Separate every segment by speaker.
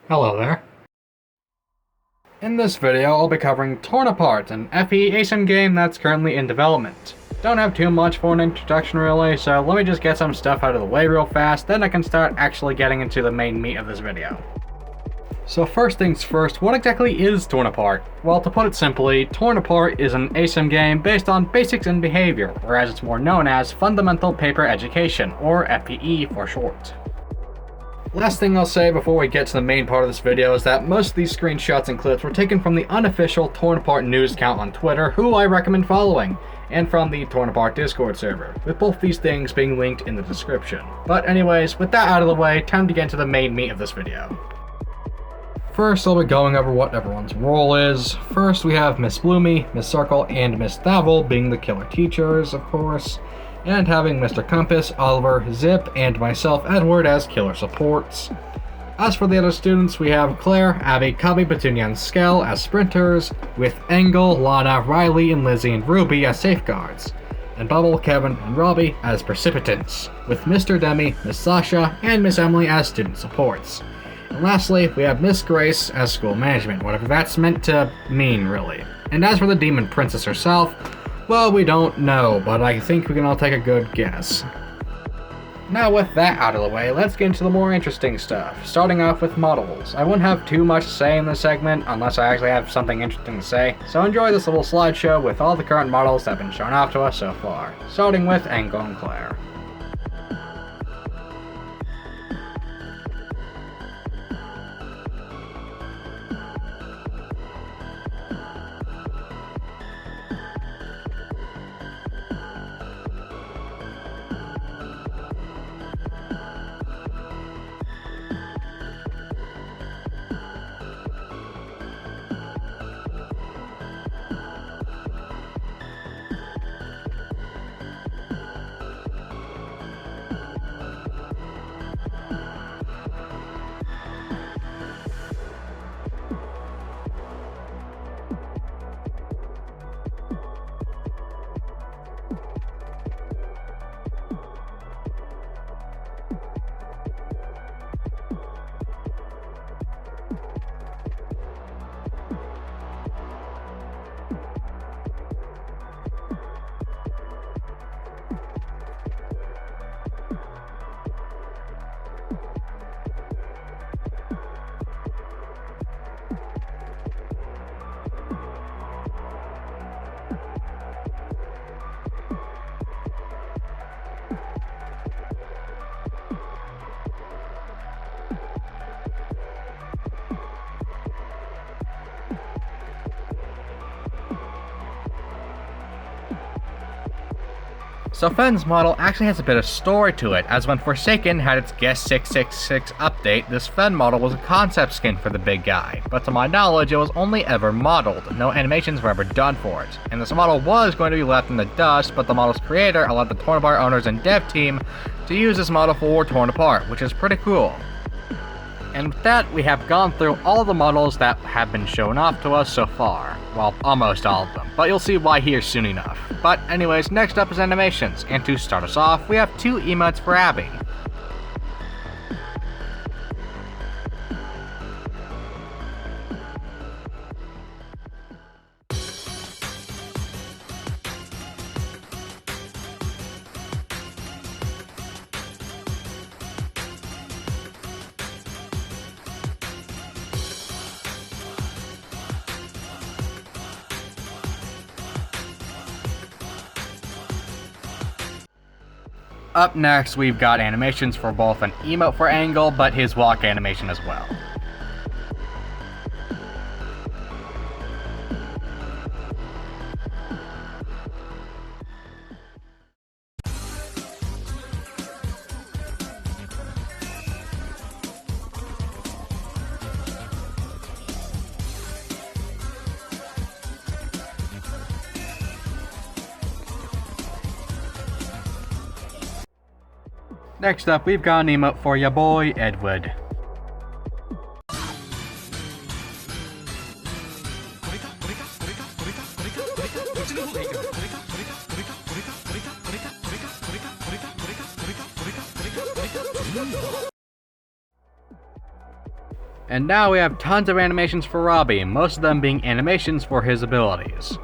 Speaker 1: Hello there. In this video, I'll be covering Torn Apart, an FPE ASIM game that's currently in development. Don't have too much for an introduction really, so let me just get some stuff out of the way real fast, then I can start actually getting into the main meat of this video. So first things first, what exactly is Torn Apart? Well, to put it simply, Torn Apart is an ASIM game based on basics in behavior, or as it's more known as Fundamental Paper Education, or FPE for short. Last thing I'll say before we get to the main part of this video is that most of these screenshots and clips were taken from the unofficial Torn Apart news account on Twitter, who I recommend following, and from the Torn Apart Discord server, with both these things being linked in the description. But anyways, with that out of the way, time to get into the main meat of this video. First, I'll be going over what everyone's role is. First, we have Miss Bloomy, Miss Circle, and Miss Thavel being the killer teachers, of course, and having Mr. Compass, Oliver, Zip, and myself, Edward, as killer supports. As for the other students, we have Claire, Abby, Cubby, Petunia, and Skell as sprinters, with Engel, Lana, Riley, and Lizzie and Ruby as safeguards, and Bubble, Kevin, and Robbie as precipitants, with Mr. Demi, Miss Sasha, and Miss Emily as student supports. And lastly, we have Miss Grace as school management, whatever that's meant to mean, really. And as for the Demon Princess herself, well, we don't know, but I think we can all take a good guess. Now with that out of the way, let's get into the more interesting stuff, starting off with models. I won't have too much to say in this segment, unless I actually have something interesting to say, so enjoy this little slideshow with all the current models that have been shown off to us so far, starting with Engel and Claire. So Fenn's model actually has a bit of story to it, as when Forsaken had its Guest 666 update, this Fenn model was a concept skin for the big guy, but to my knowledge it was only ever modeled, no animations were ever done for it, and this model was going to be left in the dust, but the model's creator allowed the Torn Apart owners and dev team to use this model for Torn Apart, which is pretty cool. And with that, we have gone through all the models that have been shown off to us so far. Well, almost all of them, but you'll see why here soon enough. But anyways, next up is animations, and to start us off, we have two emotes for Abby. Up next, we've got animations for both an emote for Engel, but his walk animation as well. Next up, we've got an emote for ya boy, Edward. And now we have tons of animations for Robbie, most of them being animations for his abilities.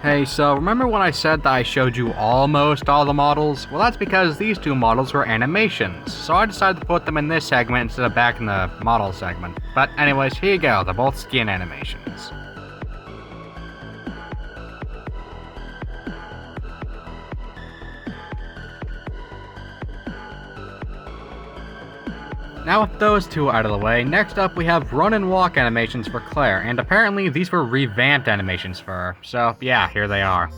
Speaker 1: Hey, so remember when I said that I showed you almost all the models? Well, that's because these two models were animations, so I decided to put them in this segment instead of back in the model segment. But anyways, here you go, they're both skin animations. Now with those two out of the way, next up we have run and walk animations for Claire, and apparently these were revamped animations for her, so yeah, here they are.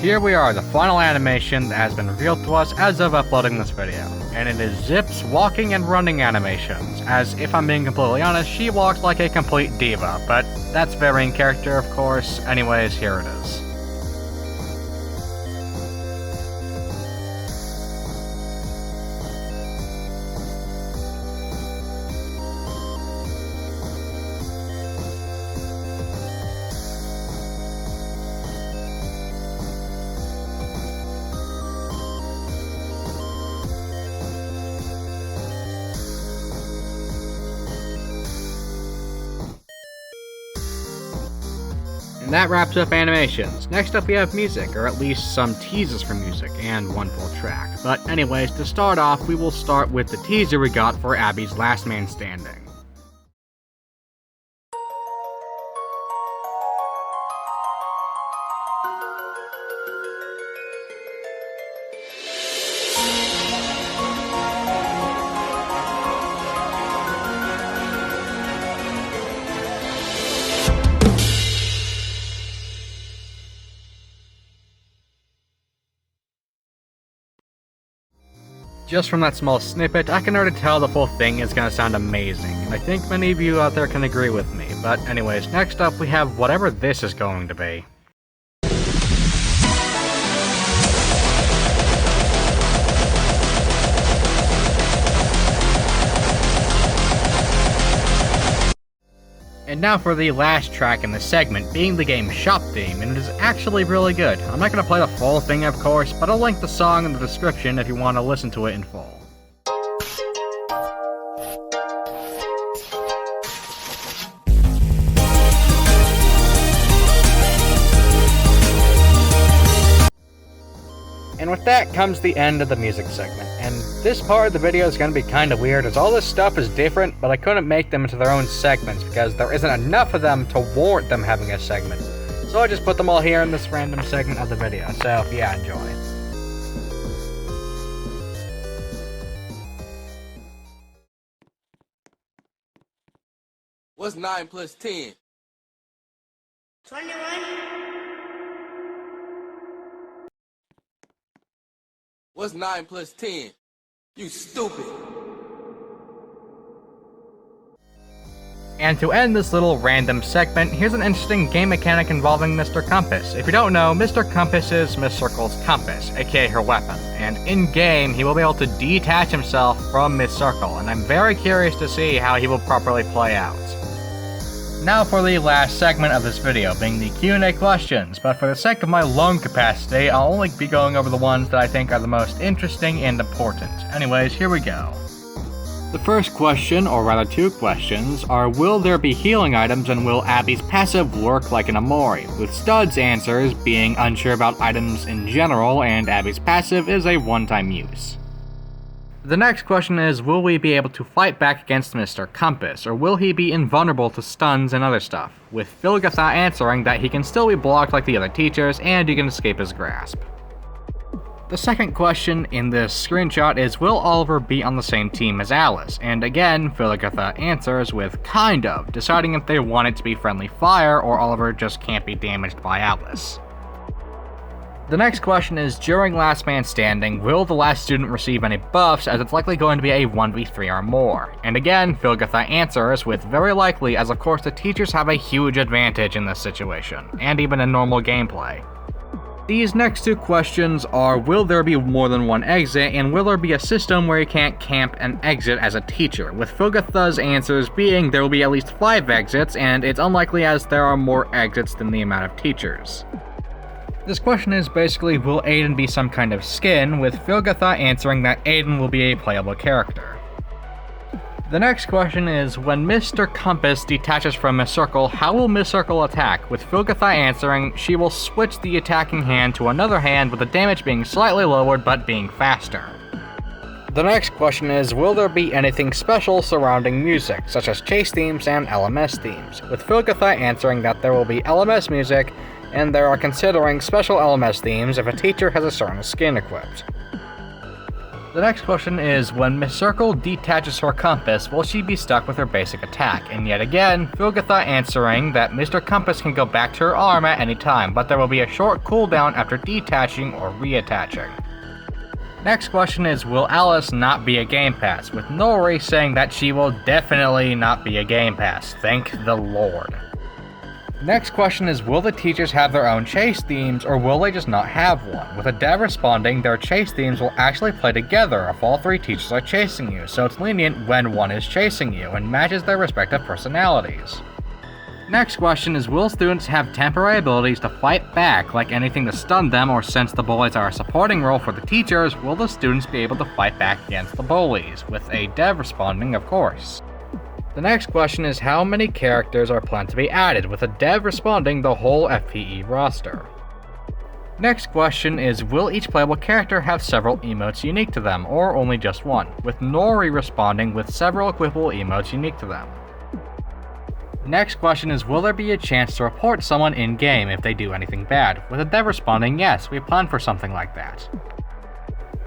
Speaker 1: Here we are, the final animation that has been revealed to us as of uploading this video, and it is Zip's walking and running animations, as if I'm being completely honest, she walks like a complete diva, but that's very in character of course. Anyways, here it is. And that wraps up animations. Next up we have music, or at least some teasers for music, and one full track. But anyways, to start off, we will start with the teaser we got for Abby's Last Man Standing. Just from that small snippet, I can already tell the full thing is gonna sound amazing, and I think many of you out there can agree with me. But anyways, next up we have whatever this is going to be. And now for the last track in the segment, being the game's shop theme, and it is actually really good. I'm not going to play the full thing of course, but I'll link the song in the description if you want to listen to it in full. And with that comes the end of the music segment, and this part of the video is going to be kind of weird as all this stuff is different, but I couldn't make them into their own segments because there isn't enough of them to warrant them having a segment. So I just put them all here in this random segment of the video, so yeah, enjoy.
Speaker 2: What's 9 plus 10?
Speaker 3: 21.
Speaker 2: What's 9 plus 10? You stupid.
Speaker 1: And to end this little random segment, here's an interesting game mechanic involving Mr. Compass. If you don't know, Mr. Compass is Miss Circle's compass, aka her weapon, and in-game he will be able to detach himself from Miss Circle, and I'm very curious to see how he will properly play out. Now for the last segment of this video, being the Q&A questions, but for the sake of my lung capacity, I'll only be going over the ones that I think are the most interesting and important. Anyways, here we go. The first question, or rather two questions, are will there be healing items and will Abby's passive work like an Amori, with Stud's answers being unsure about items in general and Abby's passive is a one-time use. The next question is, will we be able to fight back against Mr. Compass, or will he be invulnerable to stuns and other stuff? With Philgatha answering that he can still be blocked like the other teachers, and he can escape his grasp. The second question in this screenshot is, will Oliver be on the same team as Alice? And again, Philgatha answers with kind of, deciding if they want it to be friendly fire, or Oliver just can't be damaged by Alice. The next question is, during Last Man Standing, will the last student receive any buffs, as it's likely going to be a 1v3 or more? And again, Philgatha answers with very likely, as of course the teachers have a huge advantage in this situation, and even in normal gameplay. These next two questions are, will there be more than one exit, and will there be a system where you can't camp and exit as a teacher, with Philgatha's answers being there will be at least 5 exits, and it's unlikely as there are more exits than the amount of teachers. This question is basically, will Aiden be some kind of skin, with Philgatha answering that Aiden will be a playable character. The next question is, when Mr. Compass detaches from Miss Circle, how will Miss Circle attack, with Philgatha answering she will switch the attacking hand to another hand with the damage being slightly lowered but being faster. The next question is, will there be anything special surrounding music, such as chase themes and LMS themes, with Philgatha answering that there will be LMS music, and they are considering special LMS themes if a teacher has a certain skin equipped. The next question is, when Miss Circle detaches her compass, will she be stuck with her basic attack? And yet again, Philgatha answering that Mr. Compass can go back to her arm at any time, but there will be a short cooldown after detaching or reattaching. Next question is, will Alice not be a Game Pass? With Nori saying that she will definitely not be a Game Pass. Thank the Lord. Next question is, will the teachers have their own chase themes, or will they just not have one? With a dev responding, their chase themes will actually play together if all 3 teachers are chasing you, so it's lenient when one is chasing you, and matches their respective personalities. Next question is, will students have temporary abilities to fight back, like anything to stun them, or since the bullies are a supporting role for the teachers, will the students be able to fight back against the bullies? With a dev responding, of course. The next question is, how many characters are planned to be added, with a dev responding the whole FPE roster. Next question is, will each playable character have several emotes unique to them, or only just one, with Nori responding with several equipable emotes unique to them. Next question is, will there be a chance to report someone in-game if they do anything bad, with a dev responding, yes, we plan for something like that.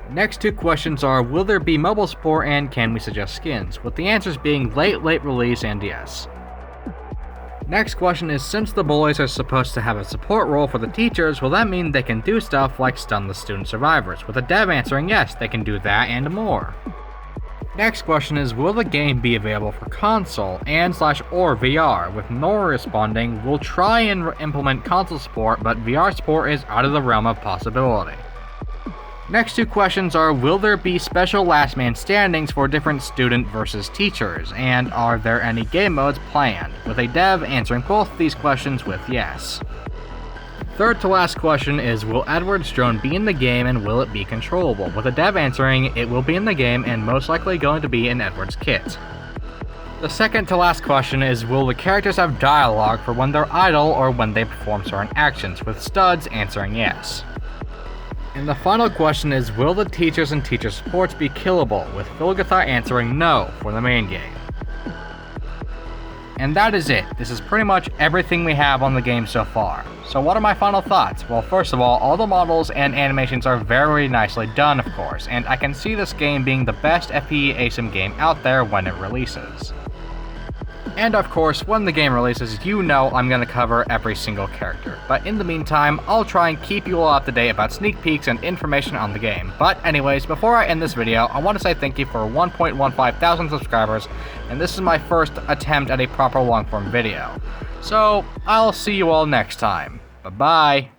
Speaker 1: Next 2 questions are, will there be mobile support and can we suggest skins, with the answers being late release and yes. Next question is, since the bullies are supposed to have a support role for the teachers, will that mean they can do stuff like stun the student survivors, with a dev answering yes, they can do that and more. Next question is, will the game be available for console and/or VR, with Nora responding, we'll try and implement console support, but VR support is out of the realm of possibility. Next 2 questions are, will there be special last man standings for different student versus teachers, and are there any game modes planned, with a dev answering both these questions with yes. Third to last question is, will Edward's drone be in the game and will it be controllable, with a dev answering it will be in the game and most likely going to be in Edward's kit. The second to last question is, will the characters have dialogue for when they're idle or when they perform certain actions, with Studs answering yes. And the final question is, will the teachers and teacher supports be killable, with Philgatha answering no for the main game. And that is it. This is pretty much everything we have on the game so far. So what are my final thoughts? Well, first of all the models and animations are very nicely done, of course, and I can see this game being the best FPE ASIM game out there when it releases. And of course, when the game releases, you know I'm going to cover every single character. But in the meantime, I'll try and keep you all up to date about sneak peeks and information on the game. But anyways, before I end this video, I want to say thank you for 1.15 thousand subscribers, and this is my first attempt at a proper long-form video. So, I'll see you all next time. Bye-bye.